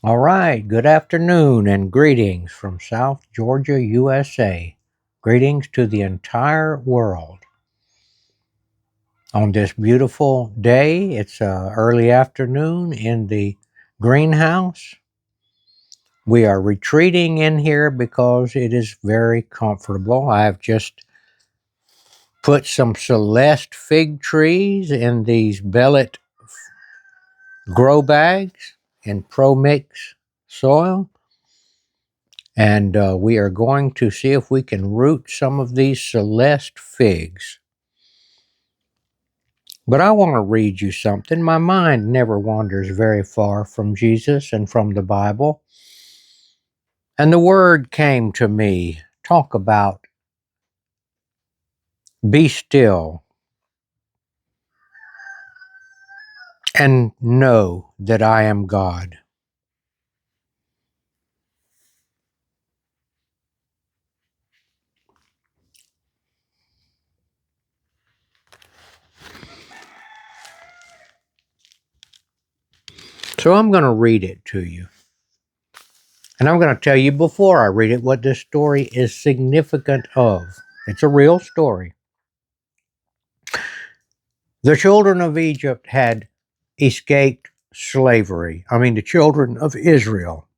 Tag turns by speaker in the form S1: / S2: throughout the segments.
S1: All right, good afternoon and greetings from South Georgia, USA. Greetings to the entire world. On this beautiful day, it's early afternoon in the greenhouse. We are retreating in here because it is very comfortable. I've just put some Celeste fig trees in these Bellet grow bags in Pro Mix soil. And we are going to see if we can root some of these Celeste figs. But I want to read you something. My mind never wanders very far from Jesus and from the Bible. And the word came to me. Talk about be still and know that I am God. So I'm going to read it to you. And I'm going to tell you before I read it what this story is significant of. It's a real story. The children of Egypt had escaped slavery. The children of Israel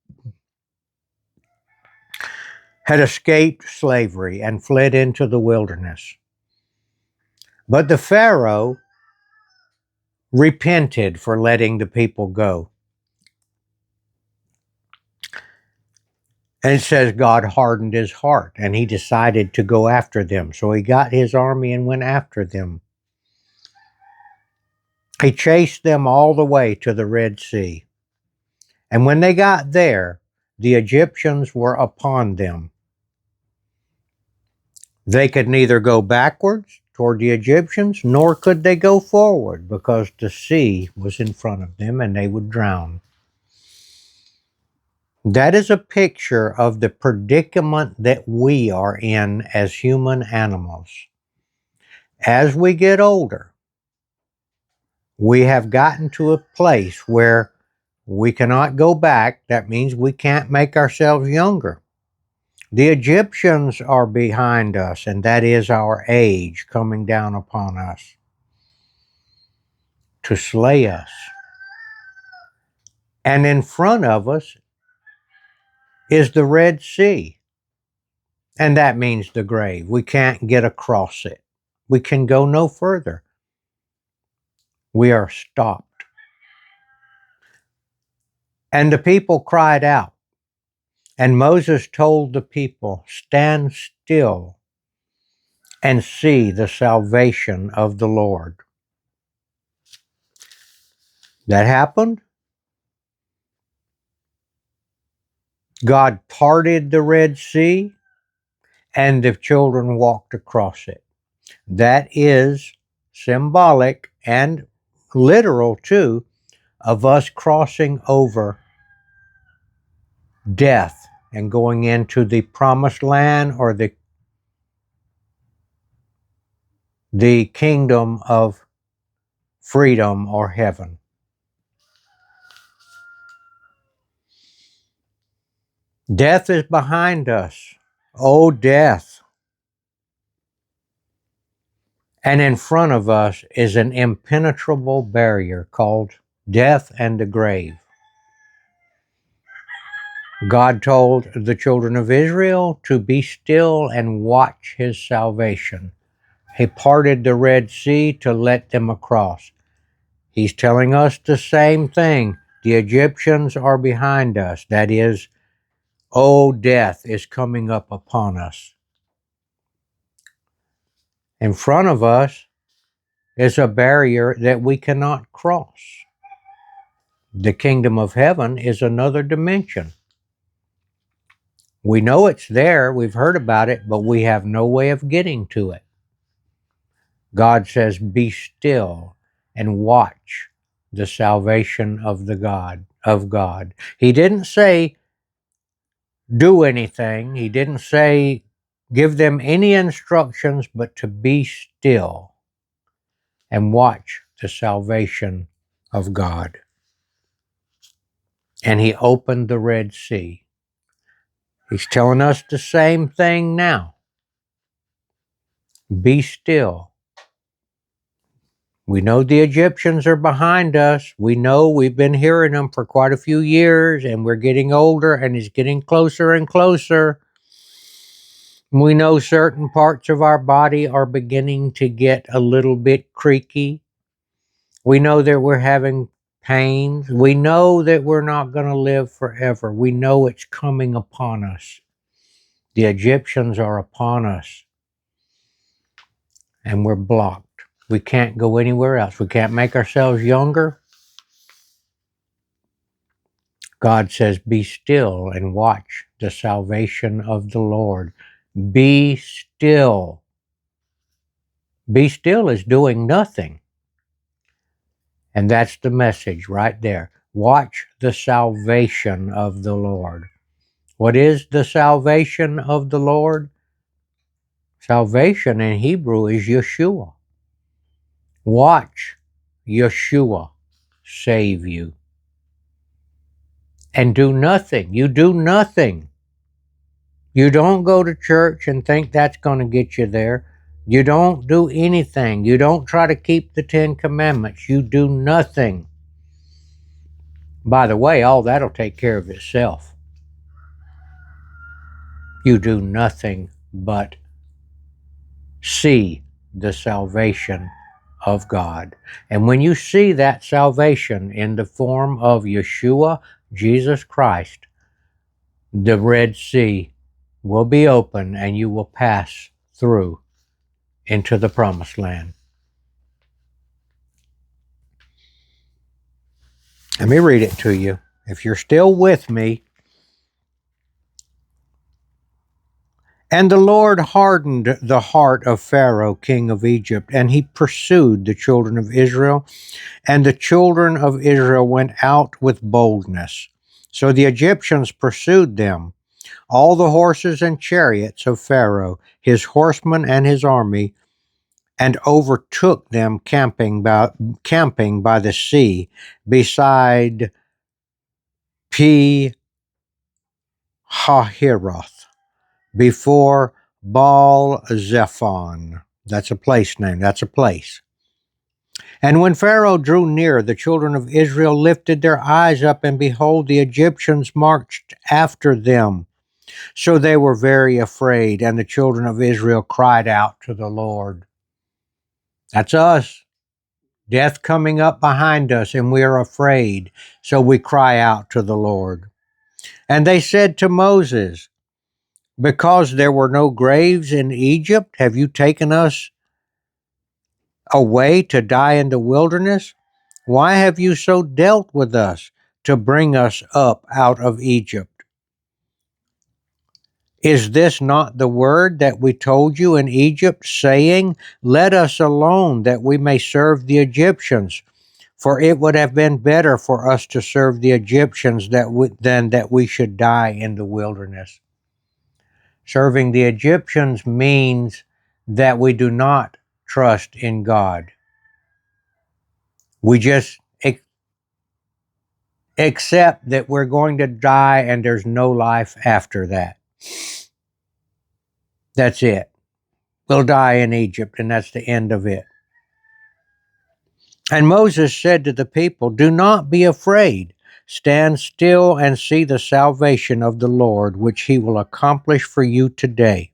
S1: had escaped slavery and fled into the wilderness. But the Pharaoh repented for letting the people go. And it says God hardened his heart and he decided to go after them. So he got his army and went after them. He chased them all the way to the Red Sea. And when they got there, the Egyptians were upon them. They could neither go backwards toward the Egyptians, nor could they go forward because the sea was in front of them and they would drown. That is a picture of the predicament that we are in as human animals. As we get older, we have gotten to a place where we cannot go back. That means we can't make ourselves younger. The Egyptians are behind us, and that is our age coming down upon us to slay us. And in front of us is the Red Sea, and that means the grave. We can't get across it. We can go no further. We are stopped. And the people cried out, and Moses told the people, "Stand still and see the salvation of the Lord." That happened. God parted the Red Sea, and the children walked across it. That is symbolic and literal too of us crossing over death and going into the promised land or the kingdom of freedom or heaven. Death is behind us. Oh, death. And in front of us is an impenetrable barrier called death and the grave. God told the children of Israel to be still and watch his salvation. He parted the Red Sea to let them across. He's telling us the same thing. The Egyptians are behind us. That is, death is coming up upon us. In front of us is a barrier that we cannot cross. The kingdom of heaven is another dimension. We know it's there, we've heard about it, but we have no way of getting to it. God says, "Be still and watch the salvation of God." He didn't say do anything. He didn't say give them any instructions, but to be still and watch the salvation of God. and he opened the Red Sea. He's telling us the same thing now. Be still. We know the Egyptians are behind us. We know we've been hearing them for quite a few years, and we're getting older, and it's getting closer and closer. We know certain parts of our body are beginning to get a little bit creaky. We know that we're having pains. We know that we're not going to live forever. We know it's coming upon us. The Egyptians are upon us, and we're blocked. We can't go anywhere else. We can't make ourselves younger. God says, be still and watch the salvation of the Lord. Be still. Be still is doing nothing. And that's the message right there. Watch the salvation of the Lord. What is the salvation of the Lord? Salvation in Hebrew is Yeshua. Watch Yeshua save you. And do nothing. You do nothing. You don't go to church and think that's going to get you there. You don't do anything. You don't try to keep the 10 Commandments. You do nothing. By the way, all that'll take care of itself. You do nothing but see the salvation of God. And when you see that salvation in the form of Yeshua, Jesus Christ, the Red Sea will be open and you will pass through into the promised land. Let me read it to you. If you're still with me. And the Lord hardened the heart of Pharaoh, king of Egypt, and he pursued the children of Israel. And the children of Israel went out with boldness. So the Egyptians pursued them, all the horses and chariots of Pharaoh, his horsemen and his army, and overtook them camping by the sea beside Pi Hahiroth, before Baal Zephon. That's a place name. That's a place. And when Pharaoh drew near, the children of Israel lifted their eyes up, and behold, the Egyptians marched after them. So they were very afraid, and the children of Israel cried out to the Lord. That's us. Death coming up behind us, and we are afraid. So we cry out to the Lord. And they said to Moses, because there were no graves in Egypt, have you taken us away to die in the wilderness? Why have you so dealt with us to bring us up out of Egypt? Is this not the word that we told you in Egypt, saying, let us alone that we may serve the Egyptians? For it would have been better for us to serve the Egyptians than that we should die in the wilderness. Serving the Egyptians means that we do not trust in God. We just accept that we're going to die and there's no life after that. That's it. We'll die in Egypt, and that's the end of it. And Moses said to the people, do not be afraid. Stand still and see the salvation of the Lord, which he will accomplish for you today.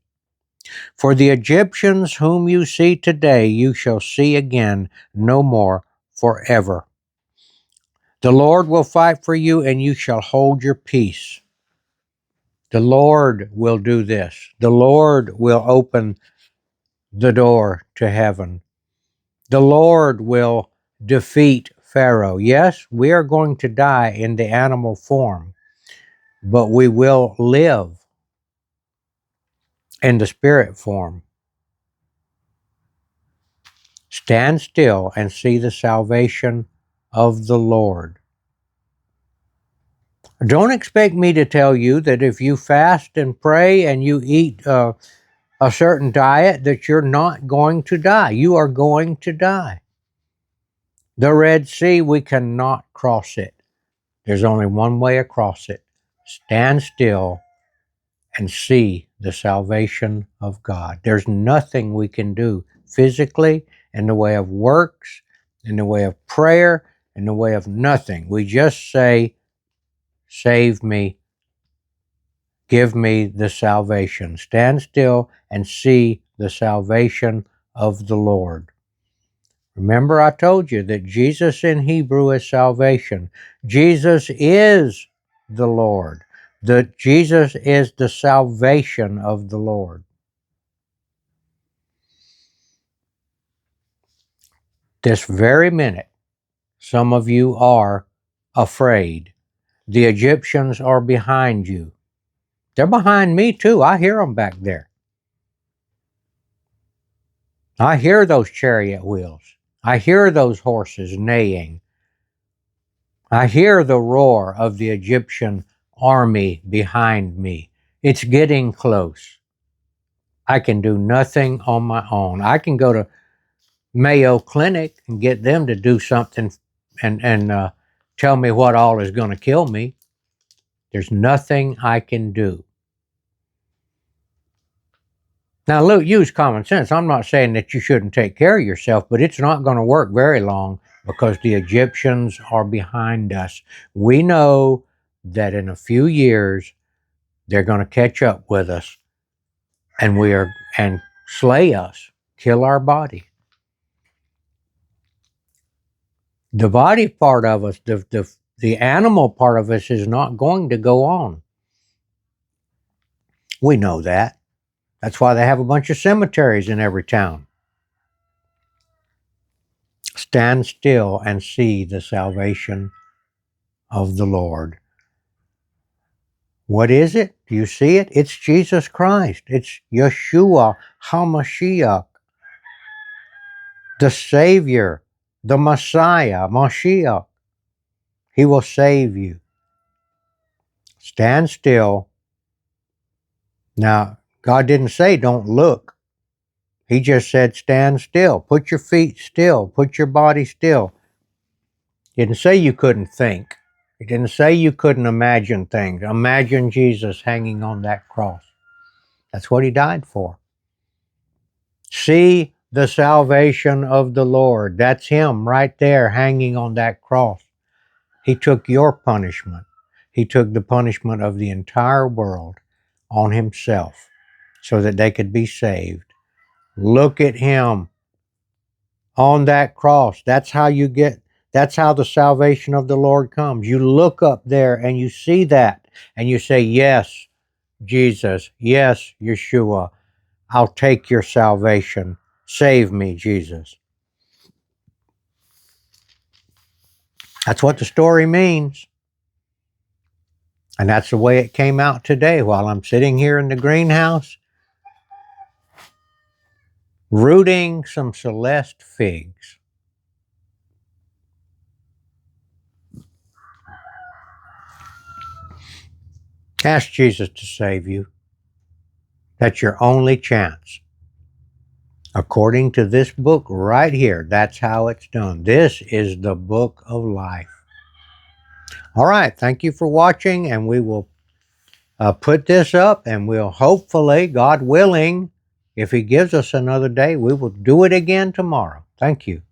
S1: For the Egyptians whom you see today, you shall see again no more forever. The Lord will fight for you, and you shall hold your peace. The Lord will do this. The Lord will open the door to heaven. The Lord will defeat Pharaoh. Yes, we are going to die in the animal form, but we will live in the spirit form. Stand still and see the salvation of the Lord. Don't expect me to tell you that if you fast and pray and you eat a certain diet that you're not going to die. You are going to die. The Red Sea, we cannot cross it. There's only one way across it. Stand still and see the salvation of God. There's nothing we can do physically, in the way of works, in the way of prayer, in the way of nothing. We just say, save me, give me the salvation. Stand still and see the salvation of the Lord. Remember, I told you that Jesus in Hebrew is salvation. Jesus is the Lord. That Jesus is the salvation of the Lord. This very minute, some of you are afraid. The Egyptians are behind you. They're behind me too. I hear them back there. I hear those chariot wheels. I hear those horses neighing. I hear the roar of the Egyptian army behind me. It's getting close. I can do nothing on my own. I can go to Mayo Clinic and get them to do something and tell me what all is going to kill me. There's nothing I can do. Now, look, use common sense. I'm not saying that you shouldn't take care of yourself, but it's not going to work very long because the Egyptians are behind us. We know that in a few years, they're going to catch up with us and slay us, kill our body. The body part of us, the animal part of us is not going to go on. We know that. That's why they have a bunch of cemeteries in every town. Stand still and see the salvation of the Lord. What is it? Do you see it? It's Jesus Christ. It's Yeshua HaMashiach, the Savior, the Messiah, Mashiach. He will save you. Stand still. Now, God didn't say don't look. He just said stand still. Put your feet still. Put your body still. He didn't say you couldn't think. He didn't say you couldn't imagine things. Imagine Jesus hanging on that cross. That's what he died for. See the salvation of the Lord. That's him right there hanging on that cross. He took your punishment. He took the punishment of the entire world on himself so that they could be saved. Look at him on that cross. That's how the salvation of the Lord comes. You look up there and you see that and you say, yes, Jesus, yes, Yeshua, I'll take your salvation. Save me, Jesus. That's what the story means. And that's the way it came out today while I'm sitting here in the greenhouse rooting some Celeste figs. Ask Jesus to save you. That's your only chance. According to this book right here, that's how it's done. This is the book of life. All right, thank you for watching, and we will put this up, and we'll hopefully, God willing, if he gives us another day, we will do it again tomorrow. Thank you.